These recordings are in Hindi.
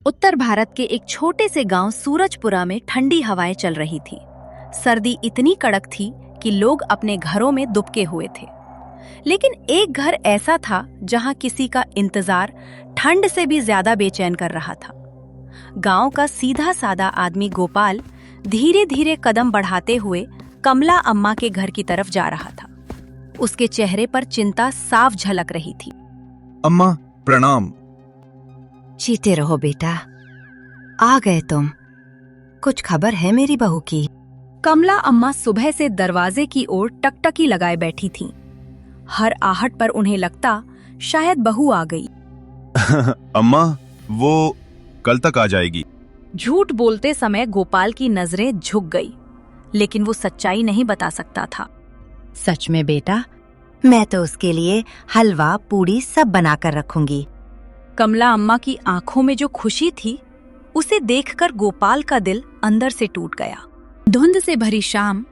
उत्तर भारत के एक छोटे से गांव सूरजपुरा में ठंडी हवाएं चल रही थी। सर्दी इतनी कड़क थी कि लोग अपने घरों में दुबके हुए थे। लेकिन एक घर ऐसा था जहां किसी का इंतजार ठंड से भी ज्यादा बेचैन कर रहा था। गांव का सीधा सादा आदमी गोपाल धीरे धीरे कदम बढ़ाते हुए कमला अम्मा के घर की तरफ जा रहा था। उसके चेहरे पर चिंता साफ झलक रही थी। अम्मा प्रणाम। जीते रहो बेटा, आ गए तुम। कुछ खबर है मेरी बहू की? कमला अम्मा सुबह से दरवाजे की ओर टकटकी लगाए बैठी थीं। हर आहट पर उन्हें लगता शायद बहू आ गई। अम्मा वो कल तक आ जाएगी। झूठ बोलते समय गोपाल की नजरें झुक गई, लेकिन वो सच्चाई नहीं बता सकता था। सच में बेटा, मैं तो उसके लिए हलवा पूड़ी सब बनाकर रखूंगी। कमला अम्मा की आंखों में जो खुशी थी, उसे देखकर गोपाल का दिल अंदर से टूट गया। धुंध से भरी शाम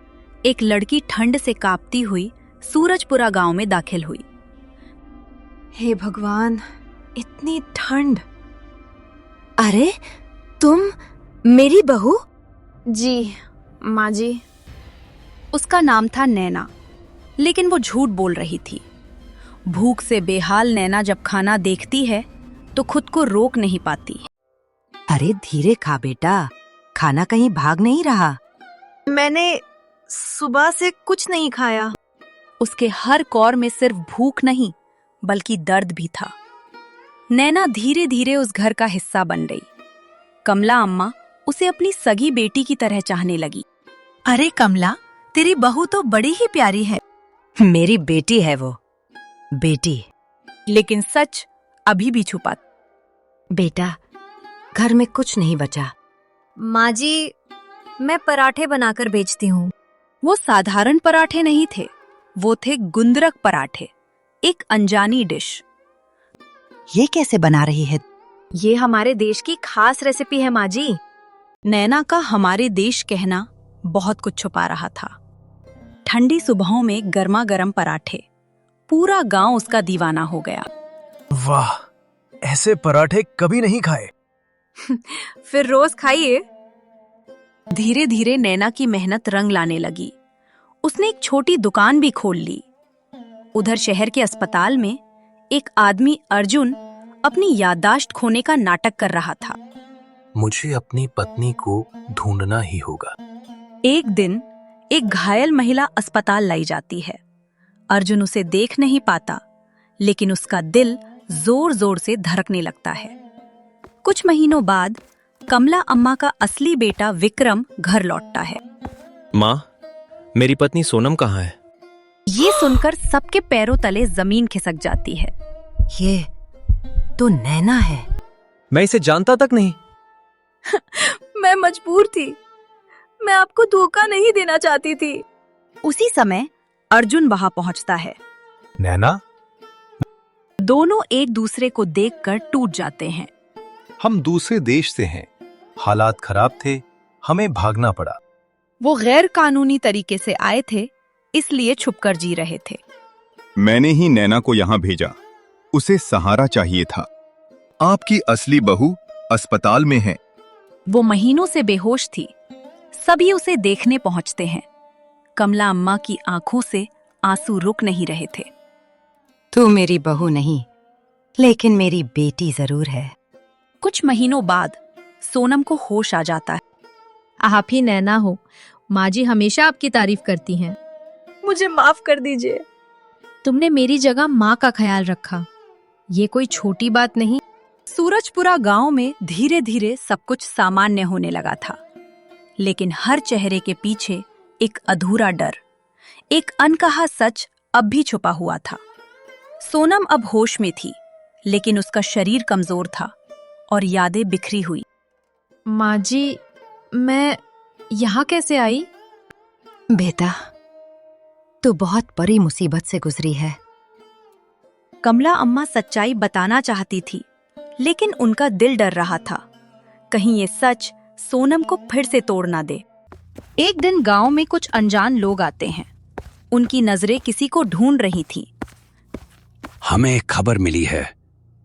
एक लड़की ठंड से कांपती हुई सूरजपुरा गांव में दाखिल हुई। हे भगवान, इतनी ठंड! अरे तुम मेरी बहू? जी माँ जी। उसका नाम था नैना, लेकिन वो झूठ बोल रही थी। भूख से बेहाल नैना जब खाना देखती है तो खुद को रोक नहीं पाती। अरे धीरे खा बेटा, खाना कहीं भाग नहीं रहा। मैंने सुबह से कुछ नहीं खाया। उसके हर कौर में सिर्फ भूख नहीं बल्कि दर्द भी था। नैना धीरे धीरे उस घर का हिस्सा बन गई। कमला अम्मा उसे अपनी सगी बेटी की तरह चाहने लगी। अरे कमला, तेरी बहू तो बड़ी ही प्यारी है। मेरी बेटी है वो, बेटी। लेकिन सच अभी भी छुपा। बेटा, घर में कुछ नहीं बचा। माँ जी, मैं पराठे बनाकर बेचती हूँ। वो साधारण पराठे नहीं थे, वो थे गुंदरक पराठे, एक अनजानी डिश। ये कैसे बना रही है? ये हमारे देश की खास रेसिपी है माँ जी। नैना का हमारे देश कहना बहुत कुछ छुपा रहा था। ठंडी सुबहों में गर्मा गर्म पराठे, पूरा गांव उसका दीवाना हो गया। वाह, ऐसे पराठे कभी नहीं खाए। फिर रोज खाइए। धीरे धीरे नैना की मेहनत रंग लाने लगी। उसने एक छोटी दुकान भी खोल ली। उधर शहर के अस्पताल में एक आदमी अर्जुन अपनी याददाश्त खोने का नाटक कर रहा था। मुझे अपनी पत्नी को ढूंढना ही होगा। एक दिन एक घायल महिला अस्पताल लाई जाती है। अर्जुन उसे देख नहीं पाता, लेकिन उसका दिल जोर जोर से धड़कने लगता है। कुछ महीनों बाद कमला अम्मा का असली बेटा विक्रम घर लौटता है। माँ, मेरी पत्नी सोनम कहाँ है? ये सुनकर सबके पैरों तले जमीन खिसक जाती है। ये तो नैना है। मैं इसे जानता तक नहीं। मैं मजबूर थी, मैं आपको धोखा नहीं देना चाहती थी। उसी समय अर्जुन वहां पहुंचता है। नैना, दोनों एक दूसरे को देखकर टूट जाते हैं। हम दूसरे देश से हैं। हालात खराब थे, हमें भागना पड़ा। वो गैर कानूनी तरीके से आए थे, इसलिए छुपकर जी रहे थे। मैंने ही नैना को यहाँ भेजा, उसे सहारा चाहिए था। आपकी असली बहू अस्पताल में है। वो महीनों से बेहोश थी। सभी उसे देखने पहुंचते हैं। कमला अम्मा की आंखों से आंसू रुक नहीं रहे थे। तू मेरी बहू नहीं, लेकिन मेरी बेटी जरूर है। कुछ महीनों बाद सोनम को होश आ जाता है। आप ही नैना हो, माँ जी हमेशा आपकी तारीफ करती हैं। मुझे माफ कर दीजिए। तुमने मेरी जगह माँ का ख्याल रखा, ये कोई छोटी बात नहीं। सूरजपुरा गांव में धीरे धीरे सब कुछ सामान्य होने लगा था, लेकिन हर चेहरे के पीछे एक अधूरा डर, एक अनकहा सच अब भी छुपा हुआ था। सोनम अब होश में थी, लेकिन उसका शरीर कमजोर था और यादें बिखरी हुई। माँ जी, मैं यहाँ कैसे आई? बेटा, तू बहुत बड़ी मुसीबत से गुजरी है। कमला अम्मा सच्चाई बताना चाहती थी, लेकिन उनका दिल डर रहा था, कहीं ये सच सोनम को फिर से तोड़ ना दे। एक दिन गांव में कुछ अनजान लोग आते हैं। उनकी नजरें किसी को ढूंढ रही थीं। हमें खबर मिली है,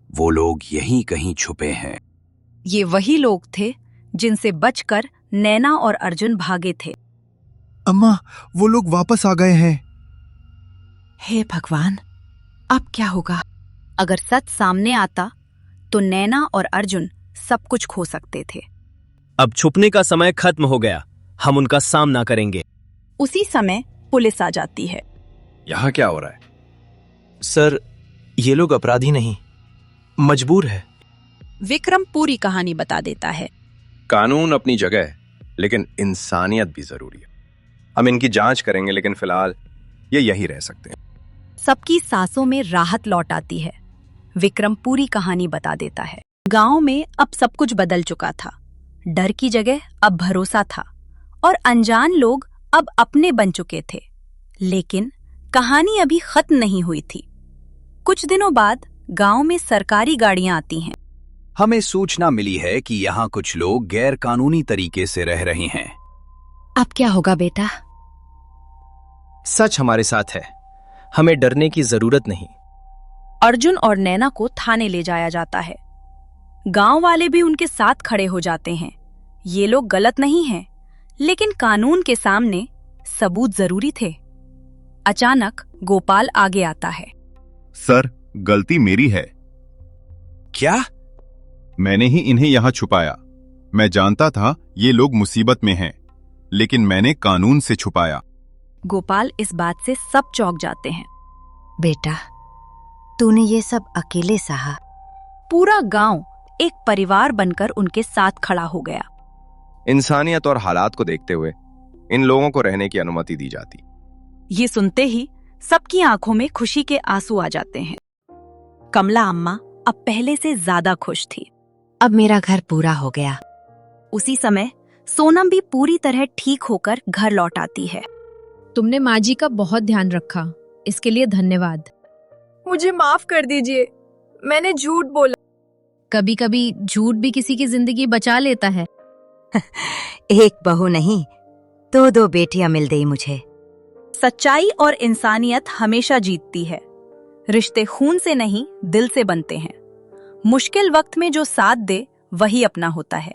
वो लोग यहीं कहीं छुपे हैं। ये वही लोग थे जिनसे बचकर नैना और अर्जुन भागे थे। अम्मा, वो लोग वापस आ गए हैं। हे भगवान, अब क्या होगा? अगर सच सामने आता तो नैना और अर्जुन सब कुछ खो सकते थे। अब छुपने का समय खत्म हो गया, हम उनका सामना करेंगे। उसी समय पुलिस आ जाती है। यहाँ क्या हो रहा है? सर, ये लोग अपराधी नहीं, मजबूर है। विक्रम पूरी कहानी बता देता है। कानून अपनी जगह है, लेकिन इंसानियत भी जरूरी है। हम इनकी जांच करेंगे, लेकिन फिलहाल ये यही रह सकते हैं। सबकी सांसों में राहत लौट आती है। विक्रम पूरी कहानी बता देता है। गांव में अब सब कुछ बदल चुका था। डर की जगह अब भरोसा था और अनजान लोग अब अपने बन चुके थे। लेकिन कहानी अभी खत्म नहीं हुई थी। कुछ दिनों बाद गांव में सरकारी गाड़ियां आती हैं। हमें सूचना मिली है कि यहाँ कुछ लोग गैर कानूनी तरीके से रह रहे हैं। अब क्या होगा बेटा? सच हमारे साथ है, हमें डरने की जरूरत नहीं। अर्जुन और नैना को थाने ले जाया जाता है। गांव वाले भी उनके साथ खड़े हो जाते हैं। ये लोग गलत नहीं हैं, लेकिन कानून के सामने सबूत जरूरी थे। अचानक गोपाल आगे आता है। सर, गलती मेरी है। क्या? मैंने ही इन्हें यहाँ छुपाया। मैं जानता था ये लोग मुसीबत में हैं, लेकिन मैंने कानून से छुपाया। गोपाल इस बात से सब चौंक जाते हैं। बेटा, तूने ये सब अकेले सहा। पूरा गांव एक परिवार बनकर उनके साथ खड़ा हो गया। इंसानियत और हालात को देखते हुए इन लोगों को रहने की अनुमति दी जाती। ये सुनते ही सबकी आंखों में खुशी के आंसू आ जाते हैं। कमला अम्मा अब पहले से ज्यादा खुश थी। अब मेरा घर पूरा हो गया। उसी समय सोनम भी पूरी तरह ठीक होकर घर लौट आती है। तुमने माँ जी का बहुत ध्यान रखा, इसके लिए धन्यवाद। मुझे माफ कर दीजिए, मैंने झूठ बोला। कभी कभी झूठ भी किसी की जिंदगी बचा लेता है। एक बहू नहीं, दो बेटियां मिल गई मुझे। सच्चाई और इंसानियत हमेशा जीतती है। रिश्ते खून से नहीं, दिल से बनते हैं। मुश्किल वक्त में जो साथ दे, वही अपना होता है।